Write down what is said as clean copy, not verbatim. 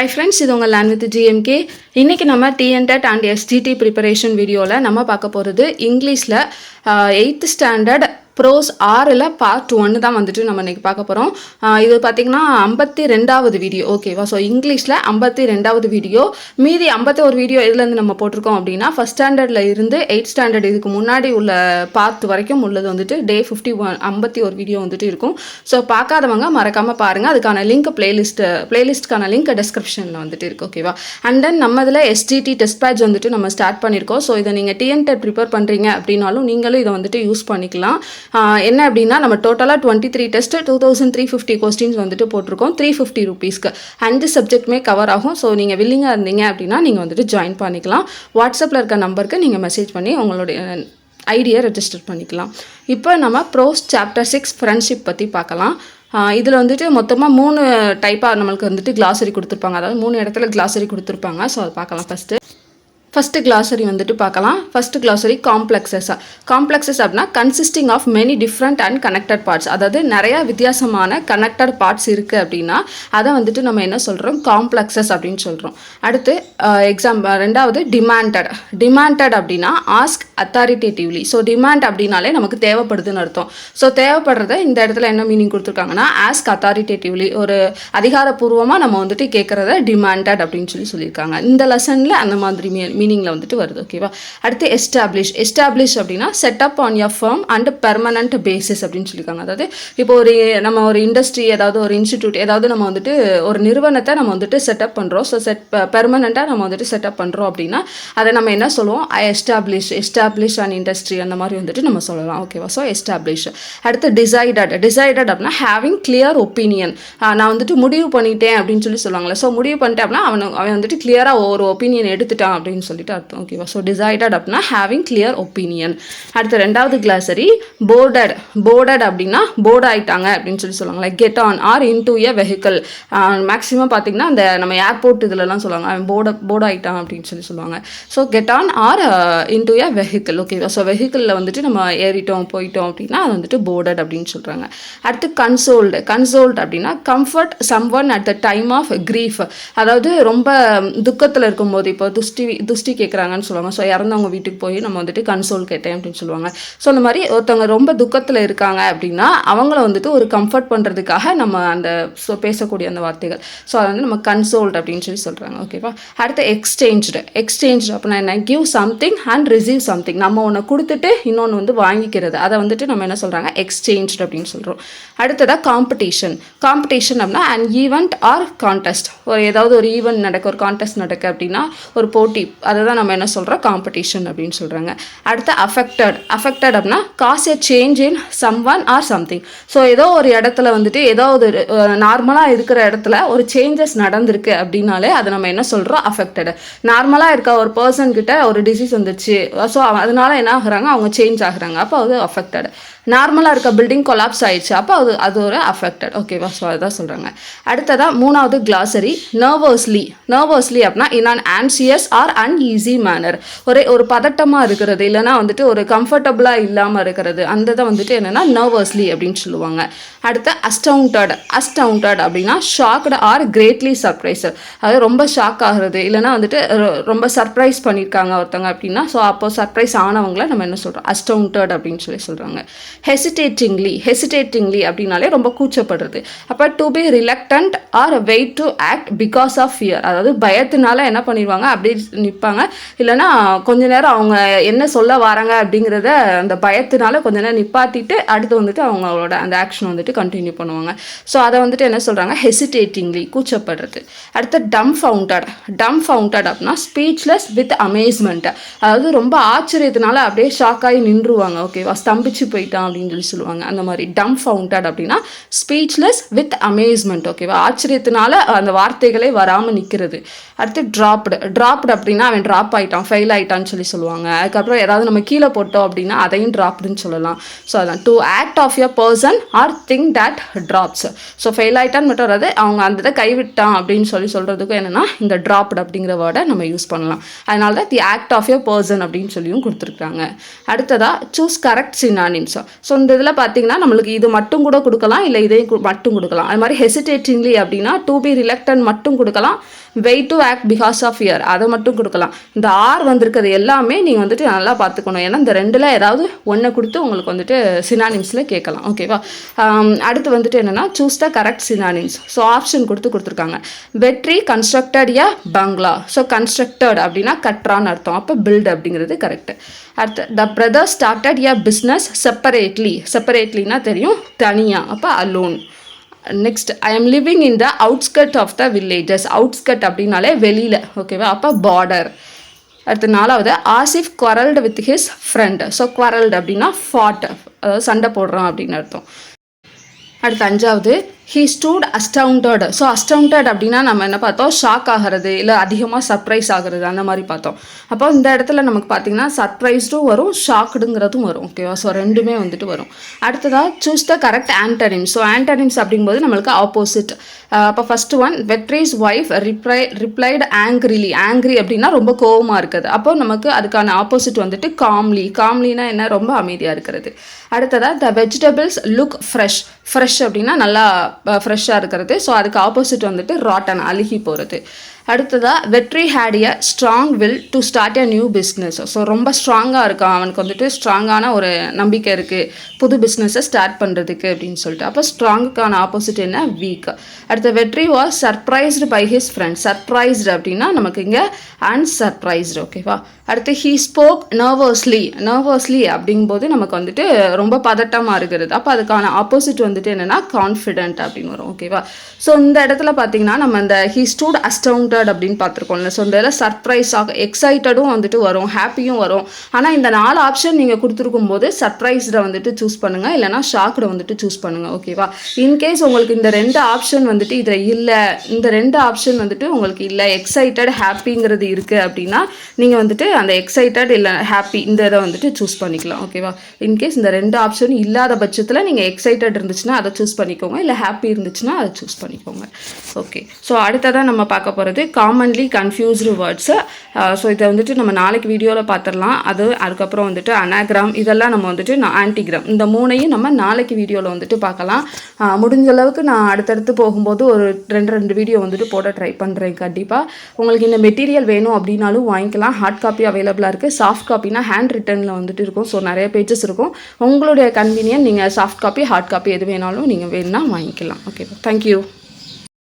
Hi friends, இது உங்கள் learn with GMK. இன்றைக்கி நம்ம டிஎன்டெட் அண்ட் எஸ்டிடி ப்ரிப்பரேஷன் வீடியோவில் நம்ம பார்க்க போகிறது இங்கிலீஷில் 8th ஸ்டாண்டர்ட் ப்ரோஸ் 6ல் பார்ட் 1 தான் வந்துட்டு நம்ம இன்றைக்கி பார்க்க போகிறோம். இது பார்த்திங்கன்னா 52வது வீடியோ, ஓகேவா? ஸோ இங்கிலீஷில் 52வது வீடியோ. மீதி 51 வீடியோ எதுலேருந்து நம்ம போட்டிருக்கோம் அப்படின்னா ஃபஸ்ட் ஸ்டாண்டர்டில் இருந்து 8th ஸ்டாண்டர்ட் இதுக்கு முன்னாடி உள்ள பார்ட் வரைக்கும் உள்ளது வந்துட்டு டே 51 51 வீடியோ வந்துட்டு இருக்கும். ஸோ பார்க்காதவங்க மறக்காமல் பாருங்கள். அதுக்கான லிங்க் பிளேலிஸ்ட்டுக்கான லிங்க் டிஸ்கிரிப்ஷனில் வந்துட்டு இருக்குது, ஓகேவா? அண்ட் தென் நம்ம இதில் எஸ்டிடி டெஸ்ட் பேட்ச் வந்துட்டு நம்ம ஸ்டார்ட் பண்ணியிருக்கோம். ஸோ இதை நீங்கள் டிஎன்டெட் ப்ரிப்பேர் பண்ணுறீங்க அப்படின்னாலும் நீங்களும் இதை வந்துட்டு யூஸ் பண்ணிக்கலாம். என்ன அப்படின்னா நம்ம டோட்டலாக 23 டெஸ்ட்டு 2350 கொஸ்டின்ஸ் வந்துட்டு போட்டிருக்கோம். 350 ருபீஸ்க்கு 5 சப்ஜெக்ட்டுமே கவர் ஆகும். ஸோ நீங்கள் வில்லிங்காக இருந்தீங்க அப்படின்னா நீங்கள் வந்துட்டு ஜாயின் பண்ணிக்கலாம். வாட்ஸ்அப்பில் இருக்க நம்பருக்கு நீங்கள் மெசேஜ் பண்ணி உங்களுடைய ஐடியை ரெஜிஸ்டர் பண்ணிக்கலாம். இப்போ நம்ம ப்ரோஸ் சாப்டர் 6 ஃப்ரெண்ட்ஷிப் பற்றி பார்க்கலாம். இதில் வந்துட்டு மொத்தமாக 3 டைப்பாக நம்மளுக்கு வந்துட்டு கிளாஸரி கொடுத்துருப்பாங்க. அதாவது 3 இடத்துல கிளாஸரி கொடுத்துருப்பாங்க. ஸோ அதை பார்க்கலாம். ஃபஸ்ட்டு கிளாஸரி வந்துட்டு பார்க்கலாம். ஃபஸ்ட்டு கிளாஸரி காம்ப்ளெக்ஸஸ் அப்படின்னா consisting of many different and connected parts. அதாவது நிறையா வித்தியாசமான கனெக்டட் பார்ட்ஸ் இருக்குது அப்படின்னா அதை வந்துட்டு நம்ம என்ன சொல்கிறோம், காம்ப்ளெக்ஸஸ் அப்படின்னு சொல்கிறோம். அடுத்து ரெண்டாவது டிமாண்டட் அப்படின்னா ஆஸ்க் அத்தாரிட்டேட்டிவ்லி. ஸோ டிமாண்ட் அப்படின்னாலே நமக்கு தேவைப்படுதுன்னு அர்த்தம். ஸோ தேவைப்படுறத இந்த இடத்துல என்ன மீனிங் கொடுத்துருக்காங்கன்னா ஆஸ்க் அத்தாரிட்டேட்டிவ்லி, ஒரு அதிகாரப்பூர்வமாக நம்ம வந்துட்டு கேட்குறத டிமாண்டட் அப்படின்னு சொல்லியிருக்காங்க. இந்த லெசனில் அந்த மாதிரி மீனிங்கில் வந்துட்டு வருது, ஓகேவா? அடுத்து எஸ்டாப்ளிஷ் அப்படின்னா setup on a firm and permanent basis அப்படின்னு சொல்லியிருக்காங்க. அதாவது இப்போ நம்ம ஒரு இண்டஸ்ட்ரி, ஏதாவது ஒரு இன்ஸ்டிடியூட், ஏதாவது நம்ம வந்துட்டு ஒரு நிறுவனத்தை நம்ம வந்துட்டு செட்டப் பண்ணுறோம். ஸோ பெர்மனண்ட்டாக நம்ம வந்துட்டு செட்டப் பண்ணுறோம் அப்படின்னா அதை நம்ம என்ன சொல்லுவோம், எஸ்டாப்ளிஷ் அண்ட் இண்டஸ்ட்ரி அந்த மாதிரி வந்துட்டு நம்ம சொல்லலாம், ஓகேவா? So establish. அடுத்து டிசைடட் அப்படின்னா ஹேவிங் கிளியர் ஒப்பீனியன். நான் வந்துட்டு முடிவு பண்ணிட்டேன் அப்படின்னு சொல்லுவாங்களே. ஸோ முடிவு பண்ணிட்டேன் அப்படின்னா அவன் வந்துட்டு கிளியராக ஒரு ஒப்பீனியன் எடுத்துட்டான் அப்படின்னு சொல்லிட்டு அர்த்தம், ஓகேவா? ஸோ டிசைடட் அப்படின்னா ஹேவிங் கிளியர் ஒப்பீனியன். அடுத்து ரெண்டாவது கிளாஸரி போர்டட் அப்படின்னா போர்டு ஆயிட்டாங்க அப்படின்னு சொல்லுவாங்க. Like get on or into a vehicle. Maximum பார்த்தீங்கன்னா அந்த நம்ம ஏர்போர்ட் இதுலலாம் சொல்லுவாங்க அவன் போர்டு ஆயிட்டான் அப்படின்னு சொல்லுவாங்க. So get on or into a vehicle, ஓகேவா? ஸோ வெஹிக்கிளில் வந்துட்டு நம்ம ஏறிட்டோம் போயிட்டோம் அப்படின்னா அது வந்துட்டு போர்டட் அப்படின்னு சொல்கிறாங்க. அடுத்து கன்சோல்டு அப்படின்னா comfort someone at the time of grief. அதாவது ரொம்ப துக்கத்தில் இருக்கும்போது, இப்போ துஷ்டி கேட்குறாங்கன்னு சொல்லுவாங்க. ஸோ இறந்தவங்க வீட்டுக்கு போய் நம்ம வந்துட்டு கன்சோல் கேட்டேன் அப்படின்னு சொல்லுவாங்க. ஸோ அந்த மாதிரி ஒருத்தவங்க ரொம்ப துக்கத்தில் இருக்காங்க அப்படின்னா அவங்கள வந்துட்டு ஒரு கம்ஃபர்ட் பண்ணுறதுக்காக நம்ம அந்த பேசக்கூடிய அந்த வார்த்தைகள். ஸோ அதை வந்து நம்ம கன்சோல்ட் அப்படின்னு சொல்கிறாங்க, ஓகேவா? அடுத்து எக்ஸ்சேஞ்ச் அப்படின்னா என்ன, give something and receive something. நம்ம ஒன்று கொடுத்துட்டு இன்னொன்று வந்து வாங்கிக்கிறது, அதை வந்துட்டு நம்ம என்ன சொல்கிறாங்க, எக்ஸ்சேஞ்ச் அப்படின்னு சொல்கிறோம். அடுத்ததாக காம்படிஷன் அப்படின்னா அன் ஈவெண்ட் ஆர் கான்டெஸ்ட். ஏதாவது ஒரு ஈவெண்ட் நடக்க, ஒரு கான்டெஸ்ட் நடக்க அப்படின்னா ஒரு போட்டி, அதை தான் நம்ம என்ன சொல்கிறோம், காம்படிஷன் அப்படின்னு சொல்கிறாங்க. அடுத்து அஃபெக்டட் அப்படின்னா cause a change in someone or something. So ஏதோ ஒரு இடத்துல வந்துட்டு ஏதோ ஒரு நார்மலாக இருக்கிற இடத்துல ஒரு சேஞ்சஸ் நடந்திருக்கு அப்படின்னாலே அதை நம்ம என்ன சொல்கிறோம், அஃபெக்டட். நார்மலாக இருக்க ஒரு பர்சன் கிட்ட ஒரு டிசீஸ் வந்துச்சு, ஸோ அதனால என்ன ஆகுறாங்க, அவங்க சேஞ்ச் ஆகுறாங்க, அப்போ அது அஃபெக்டட். நார்மலாக இருக்க பில்டிங் கொலாப்ஸ் ஆயிடுச்சு, அப்போ அது ஒரு அஃபெக்டட், ஓகேவா? ஸோ அதுதான் சொல்கிறாங்க. அடுத்ததாக 3வது கிளாஸரி நர்வஸ்லி அப்படின்னா in an anxious or uneasy manner. ஒரு பதட்டமாக இருக்கிறது, இல்லைனா வந்துட்டு ஒரு கம்ஃபர்டபுளாக இல்லாமல் இருக்கிறது, அந்த தான் வந்துட்டு என்னென்னா நர்வஸ்லி அப்படின்னு சொல்லுவாங்க. அடுத்து அஸ்டவுண்டட் அப்படின்னா ஷாக்டு ஆர் கிரேட்லி சர்ப்ரைஸ். அதாவது ரொம்ப ஷாக் ஆகுறது, இல்லைனா வந்துட்டு ரொம்ப சர்ப்ரைஸ் பண்ணியிருக்காங்க ஒருத்தவங்க அப்படின்னா, ஸோ அப்போ சர்ப்ரைஸ் ஆனவங்களை நம்ம என்ன சொல்கிறோம், அஸ்டவுண்டட் அப்படின்னு சொல்கிறாங்க. ஹெசிடேட்டிங்லி அப்படின்னாலே ரொம்ப கூச்சப்படுறது. அப்போ to be reluctant or wait to act because of fear. அதாவது பயத்தினால என்ன பண்ணிடுவாங்க, அப்படியே நிற்பாங்க. இல்லைனா கொஞ்ச நேரம் அவங்க என்ன சொல்ல வராங்க அப்படிங்கிறத அந்த பயத்தினால கொஞ்ச நேரம் நிப்பாட்டிட்டு அடுத்து வந்துட்டு அவங்களோட அந்த ஆக்ஷன் வந்துட்டு கண்டினியூ பண்ணுவாங்க. ஸோ அதை வந்துட்டு என்ன சொல்கிறாங்க, ஹெசிடேட்டிங்லி, கூச்சப்படுறது. அடுத்து டம்ஃபவுண்டட் அப்படின்னா ஸ்பீச்லெஸ் வித் அமேஸ்மெண்ட். அதாவது ரொம்ப ஆச்சரியத்தினால அப்படியே ஷாக் ஆகி நின்றுவாங்க, ஓகேவா? ஸ்தம்பிச்சு போயிட்டான் அப்படின்னு சொல்லுவாங்க. அந்த மாதிரி டம்ஃபவுண்டட் அப்படின்னா ஸ்பீச்லெஸ் வித் அமேஸ்மெண்ட், ஓகேவா? ஆச்சரியத்தினால அந்த வார்த்தைகளே வராமல் நிற்கிறது. அடுத்து ட்ராப்டு அப்படின்னா அவன் ட்ராப் ஆகிட்டான், ஃபெயில் ஆகிட்டான்னு சொல்லுவாங்க. அதுக்கப்புறம் ஏதாவது நம்ம கீழே போட்டோம் அப்படின்னா அதையும் ட்ராப்டுன்னு சொல்லலாம். ஸோ அதான் to act of your person or thing that drops. So fail ஆகிட்டான்னு மட்டும் வராது, அவங்க அந்த இதை கைவிட்டான் அப்படின்னு சொல்கிறதுக்கும் என்னென்னா இந்த ட்ராப்டு அப்படிங்கிற வேர்டை நம்ம யூஸ் பண்ணலாம். அதனால தான் the act of your person அப்படின்னு சொல்லியும் கொடுத்துருக்காங்க. அடுத்ததாக சூஸ் கரெக்ட் சினானிம்ஸ். ஸோ இந்த இதில் பார்த்தீங்கன்னா நம்மளுக்கு இது மட்டும் கூட கொடுக்கலாம், இல்லை இதையும் மட்டும் கொடுக்கலாம். அது மாதிரி ஹெசிடேட்டிங்லி அப்படின்னா டு பி ரிலக்டன்ட் மட்டும் கொடுக்கலாம், wait to act because of fear அதை மட்டும் கொடுக்கலாம். இந்த ஆர் வந்திருக்கிறது எல்லாமே நீங்கள் வந்துட்டு நல்லா பார்த்துக்கணும். ஏன்னா இந்த ரெண்டில் ஏதாவது ஒன்றை கொடுத்து உங்களுக்கு வந்துட்டு சினானிம்ஸில் கேட்கலாம். ஓகேவா? அடுத்து வந்துட்டு என்னென்னா choose the correct synonyms. So option கொடுத்துருக்காங்க. வெற்றி கன்ஸ்ட்ரக்டட் எ பங்களா. ஸோ கன்ஸ்ட்ரக்டட் அப்படின்னா கட்டுறான்னு அர்த்தம். அப்போ பில்ட் அப்படிங்கிறது கரெக்ட். அடுத்து the brothers started a business செப்பரேட்லினா தெரியும், தனியாக. அப்போ alone. Next I am living in the outskirt of the villages. Outskirt அப்படின்னாலே வெளியில். ஓகேவா? அப்போ பார்டர். அடுத்து 4வது Asif quarrelled with his friend. So quarrelled அப்படின்னா ஃபாட், அதாவது சண்டை போடுறான் அப்படின்னு அர்த்தம். அடுத்து 5வது he stood astounded. So astounded அப்படின்னா நம்ம என்ன பார்த்தோம், ஷாக் ஆகிறது இல்லை அதிகமாக சர்ப்ரைஸ் ஆகிறது அந்த மாதிரி பார்த்தோம். அப்போ இந்த இடத்துல நமக்கு பார்த்திங்கன்னா சர்ப்ரைஸ்டும் வரும், ஷாக்டுங்கிறதும் வரும். ஓகேவா? ஸோ ரெண்டுமே வந்துட்டு வரும். அடுத்ததாக choose the correct antonyms. So antonyms அப்படிங்கும்போது நம்மளுக்கு ஆப்போசிட். அப்போ first one Vetri's wife replied angrily. Angry அப்படின்னா ரொம்ப கோவமாக இருக்குது. அப்போ நமக்கு அதுக்கான ஆப்போசிட் வந்துட்டு காம்லினா என்ன, ரொம்ப அமைதியாக இருக்கிறது. அடுத்ததாக த வெஜிடபிள்ஸ் லுக் ஃப்ரெஷ் அப்படின்னா நல்லா ஃப்ரெஷ்ஷாக இருக்கிறது. ஸோ அதுக்கு ஆப்போசிட் வந்துட்டு ராட்டன், அழுகி போகிறது. அடுத்ததாக Vetri had a strong will to start a new business. So ரொம்ப ஸ்ட்ராங்காக இருக்கான், அவனுக்கு வந்துட்டு ஸ்ட்ராங்கான ஒரு நம்பிக்கை இருக்குது புது பிஸ்னஸை ஸ்டார்ட் பண்ணுறதுக்கு அப்படின்னு சொல்லிட்டு. அப்போ ஸ்ட்ராங்குக்கான ஆப்போசிட் என்ன, வீக். அடுத்த Vetri was surprised by his friend. Surprised அப்படின்னா நமக்கு இங்கே அன்சர்ப்ரைஸ்டு. ஓகேவா? அடுத்து ஹீ ஸ்போக் நர்வஸ்லி அப்படிங்கும்போது நமக்கு வந்துட்டு ரொம்ப பதட்டமாக இருக்கிறது. அப்போ அதுக்கான ஆப்போசிட் வந்துட்டு என்னென்னா கான்ஃபிடென்ட் அப்படின்னு வரும். ஓகேவா? ஸோ இந்த இடத்துல பார்த்தீங்கன்னா நம்ம இந்த ஹீ ஸ்டூட் அஸ்டவுண்டட் அப்படின்னு பார்த்துருக்கோம்ல. ஸோ இந்த இதில் சர்ப்ரைஸாக எக்ஸைட்டடும் வந்துட்டு வரும், ஹாப்பியும் வரும். ஆனால் இந்த 4 ஆப்ஷன் நீங்கள் கொடுத்துருக்கும் போது சர்ப்ரைஸ்டை வந்துட்டு சூஸ் பண்ணுங்கள், இல்லைனா ஷாக்டை வந்துட்டு சூஸ் பண்ணுங்கள். ஓகேவா? இன்கேஸ் உங்களுக்கு இந்த 2 ஆப்ஷன் வந்துட்டு இதில் இல்லை, இந்த 2 ஆப்ஷன் வந்துட்டு உங்களுக்கு இல்லை, எக்ஸைட்டட் ஹாப்பிங்கிறது இருக்குது அப்படின்னா நீங்கள் வந்துட்டு அந்த எக்ஸைட்டட் இல்லை ஹாப்பி இந்த இதை வந்துட்டு சூஸ் பண்ணிக்கலாம். ஓகேவா? இன்கேஸ் இந்த 2 ஆப்ஷன் இல்லாத பட்சத்தில் நீங்கள் எக்ஸைட்டட் இருந்துச்சுன்னா அதை சூஸ் பண்ணிக்கோங்க, இல்லை ஹாப்பி இருந்துச்சுன்னா அதை சூஸ் பண்ணிக்கோங்க. ஓகே. ஸோ அடுத்ததான் நம்ம பார்க்க போகிறது காமன்லி கன்ஃபியூஸ்டு வேர்ட்ஸு. ஸோ இதை வந்துட்டு நம்ம நாளைக்கு வீடியோவில் பார்த்துடலாம். அதுக்கப்புறம் வந்துட்டு அனாகிராம், இதெல்லாம் நம்ம வந்துட்டு ஆன்டிகிராம், இந்த 3ஐயும் நம்ம நாளைக்கு வீடியோவில் வந்துட்டு பார்க்கலாம். முடிஞ்ச அளவுக்கு நான் அடுத்தடுத்து போகும்போது ஒரு 2 வீடியோ வந்துட்டு போட ட்ரை பண்ணுறேன். கண்டிப்பாக உங்களுக்கு இந்த மெட்டீரியல் வேணும் அப்படின்னாலும் வாங்கிக்கலாம். ஹார்ட் காப்பி அவைலபிளாக இருக்குது. சாஃப்ட் காப்பினா ஹேண்ட் ரிட்டனில் வந்துட்டு இருக்கும். ஸோ நிறைய பேஜஸ் இருக்கும். உங்களுடைய கன்வீனியன்ட், நீங்கள் சாஃப்ட் காப்பி ஹார்ட் காப்பி எது வேணாலும் நீங்கள் வேணும்னா வாங்கிக்கலாம். Okay, thank you.